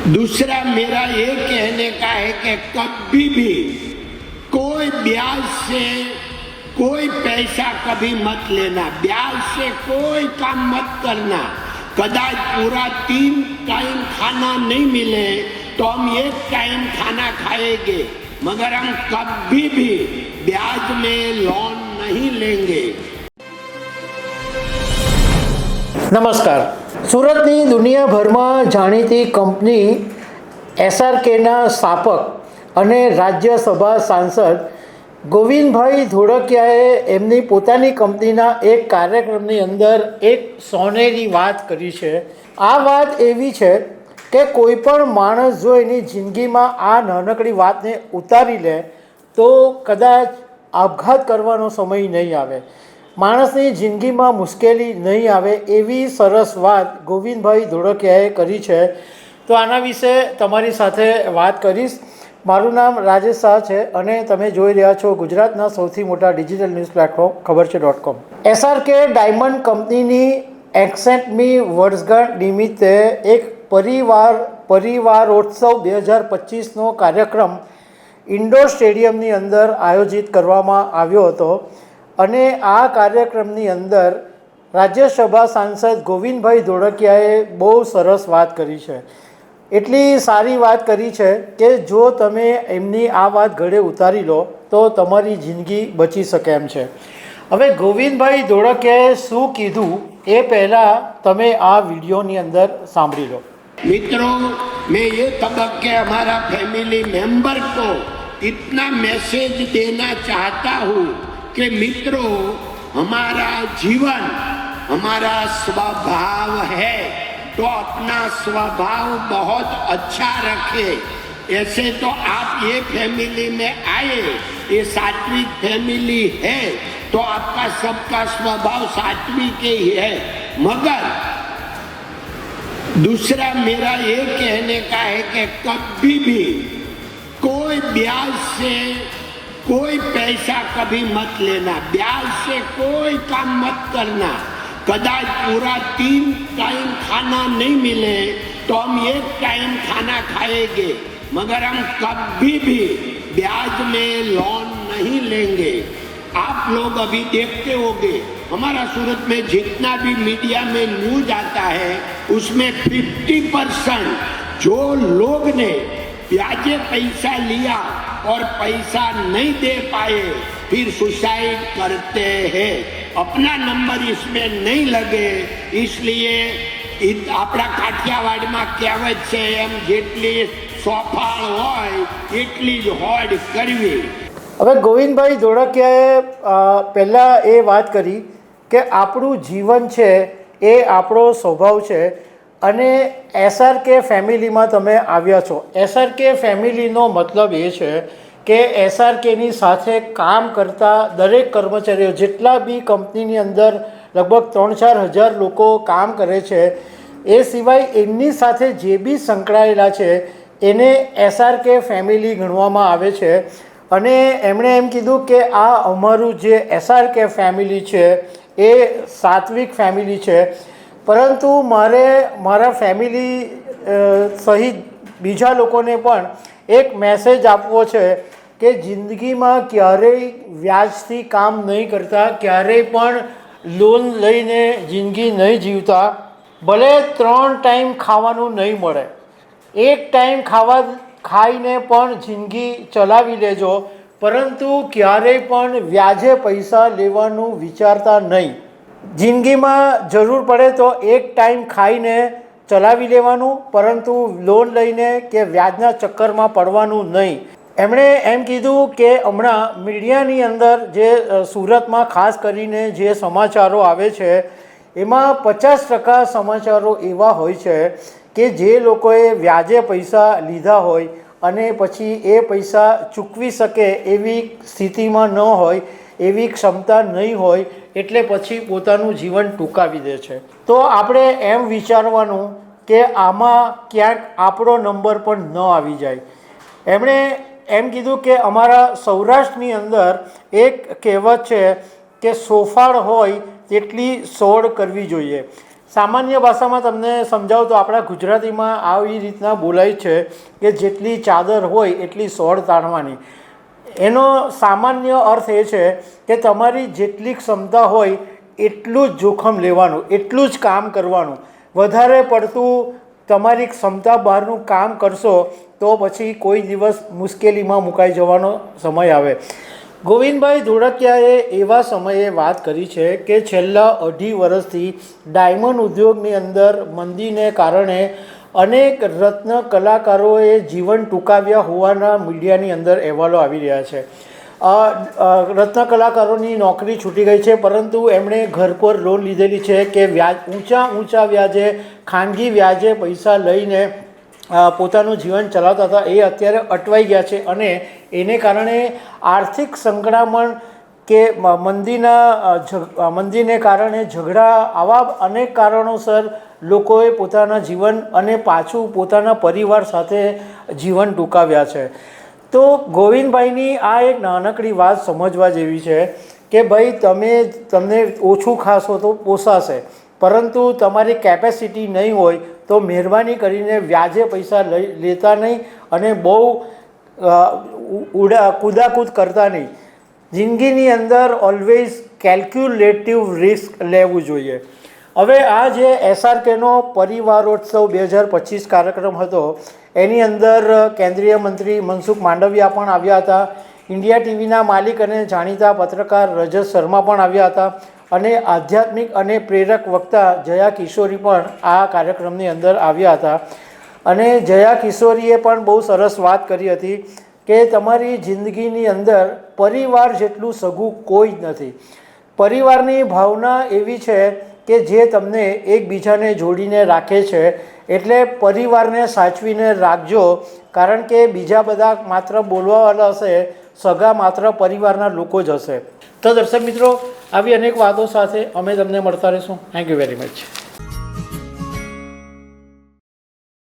दूसरा मेरा ये कहने का है कि कभी भी कोई ब्याज से कोई पैसा कभी मत लेना, ब्याज से कोई काम मत करना। कदाच पूरा 3 टाइम खाना नहीं मिले तो हम 1 टाइम खाना खाएंगे, मगर हम कभी भी ब्याज में लोन नहीं लेंगे। નમસ્કાર। સુરતની દુનિયાભરમાં જાણીતી કંપની SRKના સ્થાપક અને રાજ્યસભા સાંસદ ગોવિંદભાઈ ધોળકિયાએ એમની પોતાની કંપનીના એક કાર્યક્રમની અંદર એક સોનેરી વાત કરી છે। આ વાત એવી છે કે કોઈ પણ માણસ જો એની જિંદગીમાં આ નાનકડી વાતને ઉતારી લે તો કદાચ આપઘાત કરવાનો સમય નહીં આવે, માણસની જિંદગીમાં મુશ્કેલી નહીં આવે, એવી સરસ વાત ગોવિંદભાઈ ધોળકિયાએ કરી છે। તો આના વિશે તમારી સાથે વાત કરીશ। મારું નામ રાજેશ શાહ છે અને તમે જોઈ રહ્યા છો ગુજરાતના સૌથી મોટા ડિજિટલ ન્યૂઝ પ્લેટફોર્મ ખબરછે.com। SRK ડાયમંડ કંપનીની 61મી વર્ષગાંઠ નિમિત્તે એક પરિવારોત્સવ 2025નો કાર્યક્રમ ઇન્ડોર સ્ટેડિયમની અંદર આયોજિત કરવામાં આવ્યો હતો અને આ કાર્યક્રમની અંદર રાજ્યસભા સાંસદ ગોવિંદભાઈ ધોળકિયાએ બહુ સરસ વાત કરી છે। એટલી સારી વાત કરી છે કે જો તમે એમની આ વાત ઘરે ઉતારી લો તો તમારી જિંદગી બચી શકે એમ છે। હવે ગોવિંદભાઈ ધોળકિયાએ શું કીધું એ પહેલાં તમે આ વિડીયોની અંદર સાંભળી લો। मित्रों, मैं ये तबक्के हमारा फैमिली मेंबर को इतना मैसेज देना चाहता हूँ कि मित्रों, हमारा जीवन हमारा स्वभाव है तो अपना स्वभाव बहुत अच्छा रखे। ऐसे तो आप ये फैमिली में आए, ये सात्विक फैमिली है तो आपका सबका स्वभाव सात्विक ही है, मगर दूसरा मेरा ये कहने का है कि कभी भी कोई ब्याज से कोई पैसा कभी मत लेना, ब्याज से कोई काम मत करना। कदाच पूरा 3 टाइम खाना नहीं मिले तो हम 1 टाइम खाना खाएंगे, मगर हम कभी भी ब्याज में लोन नहीं लेंगे। आप लोग अभी देखते होंगे हमारा सूरत में जितना भी मीडिया में न्यूज आता है उसमें 50% जो लोग ने ब्याजे पैसा लिया और पैसा नहीं दे पाए फिर सुसाइड करते हैं। अपना नंबर इसमें नहीं लगे, इसलिए अपना काठियावाड़ में कहेवत है एम जेटली सोफाळ होय એટલી જ હોડ કરવી। હવે ગોવિંદભાઈ ધોળકિયાએ પહેલાં એ વાત કરી કે આપણું જીવન છે એ આપણો સ્વભાવ છે અને SRK ફેમિલીમાં તમે આવ્યા છો। SRK ફેમિલીનો મતલબ એ છે કે SRKની સાથે કામ કરતા દરેક કર્મચારીઓ, જેટલા બી કંપનીની અંદર લગભગ 3-4 હજાર લોકો કામ કરે છે, એ સિવાય એમની સાથે જે બી સંકળાયેલા છે એને SRK ફેમિલી ગણવામાં આવે છે। અને એમણે એમ કીધું કે આ અમારું જે SRK ફેમિલી છે એ સાત્વિક ફેમિલી છે, પરંતુ મારે મારા ફેમિલી સહિત બીજા લોકોને પણ એક મેસેજ આપવો છે કે જિંદગીમાં ક્યારેય વ્યાજથી કામ નહીં કરતા, ક્યારેય પણ લોન લઈને જિંદગી નહીં જીવતા। ભલે 3 ટાઈમ ખાવાનું નહીં મળે, 1 ટાઈમ ખાઈને પણ જિંદગી ચલાવી લેજો, પરંતુ ક્યારેય પણ વ્યાજે પૈસા લેવાનું વિચારતા નહીં। જિંદગીમાં જરૂર પડે તો 1 ટાઈમ ખાઈને ચલાવી લેવાનું, પરંતુ લોન લઈને કે વ્યાજના ચક્કરમાં પડવાનું નહીં। એમણે એમ કીધું કે હમણાં મીડિયાની અંદર જે સુરતમાં ખાસ કરીને જે સમાચારો આવે છે એમાં 50% સમાચારો એવા હોય છે કે જે લોકોએ વ્યાજે પૈસા લીધા હોય અને પછી એ પૈસા ચૂકવી શકે એવી સ્થિતિમાં ન હોય, એવી ક્ષમતા નહીં હોય, એટલે પછી પોતાનું જીવન ટૂંકાવી દે છે। તો આપણે એમ વિચારવાનું કે આમાં ક્યાંક આપણો નંબર પણ ન આવી જાય। એમણે એમ કીધું કે અમારા સૌરાષ્ટ્રની અંદર એક કહેવત છે કે સોફાળ હોય તેટલી સોડ કરવી જોઈએ। સામાન્ય ભાષામાં તમને સમજાવું તો આપણા ગુજરાતીમાં આવી રીતના બોલાય છે કે જેટલી ચાદર હોય એટલી સોળ તાણવાની. એનો સામાન્ય અર્થ એ છે કે તમારી જેટલી ક્ષમતા હોય એટલું જ જોખમ લેવાનું, એટલું જ કામ કરવાનું. વધારે પડતું તમારી ક્ષમતા બહારનું કામ કરશો તો પછી કોઈ દિવસ મુશ્કેલીમાં મુકાઈ જવાનો સમય આવે. ગોવિંદભાઈ ધોળકિયાએ એવા સમયે વાત કરી છે કે છેલ્લા 2.5 વર્ષથી ડાયમંડ ઉદ્યોગની અંદર મંદીને કારણે અનેક રત્ન કલાકારોએ જીવન ટૂંકાવ્યા હોવાના મીડિયાની અંદર અહેવાલો આવી રહ્યા છે. રત્ન કલાકારોની નોકરી છૂટી ગઈ છે, પરંતુ એમણે ઘર પર લોન લીધેલી છે કે ઊંચા વ્યાજે, ખાનગી વ્યાજે પૈસા લઈને પોતાનું જીવન ચલાવતા હતા, એ અત્યારે અટવાઈ ગયા છે. અને એને કારણે આર્થિક સંકળામણ કે મંદીને કારણે ઝઘડા, આવા અનેક કારણોસર લોકોએ પોતાના જીવન અને પાછું પોતાના પરિવાર સાથે જીવન ટૂંકાવ્યા છે. તો ગોવિંદભાઈની આ એક નાનકડી વાત સમજવા જેવી છે કે ભાઈ તમને ઓછું ખાશો તો પોસાશે, પરંતુ તમારી કેપેસિટી નહીં હોય તો મહેરબાની કરીને વ્યાજે પૈસા લેતા નહીં અને બહુ કૂદાકૂદ કરતા નહીં. જિંદગીની અંદર ઓલવેઝ કેલ્ક્યુલેટિવ રિસ્ક લેવું જોઈએ. હવે આ જે SRKનો પરિવારોત્સવ 2025 કાર્યક્રમ હતો એની અંદર કેન્દ્રીય મંત્રી મનસુખ માંડવિયા પણ આવ્યા હતા, ઇન્ડિયા ટીવીના માલિક અને જાણીતા પત્રકાર રજત શર્મા પણ આવ્યા હતા, અને આધ્યાત્મિક અને પ્રેરક વક્તા જયા કિશોરી પણ આ કાર્યક્રમની અંદર આવ્યા હતા. અને જયા કિશોરીએ પણ બહુ સરસ વાત કરી હતી કે તમારી જિંદગીની અંદર પરિવાર જેટલું સગું કોઈ જ નથી. પરિવારની ભાવના એવી છે કે જે તમને એકબીજાને જોડીને રાખે છે. એટલે પરિવારને સાચવીને રાખજો, કારણ કે બીજા બધા માત્ર બોલવાવાળા હશે, સગા માત્ર પરિવારના લોકો જ હશે. તો દર્શક મિત્રો, આવી અનેક વાતો સાથે અમે તમને મળતા રહીશું. Thank you very much.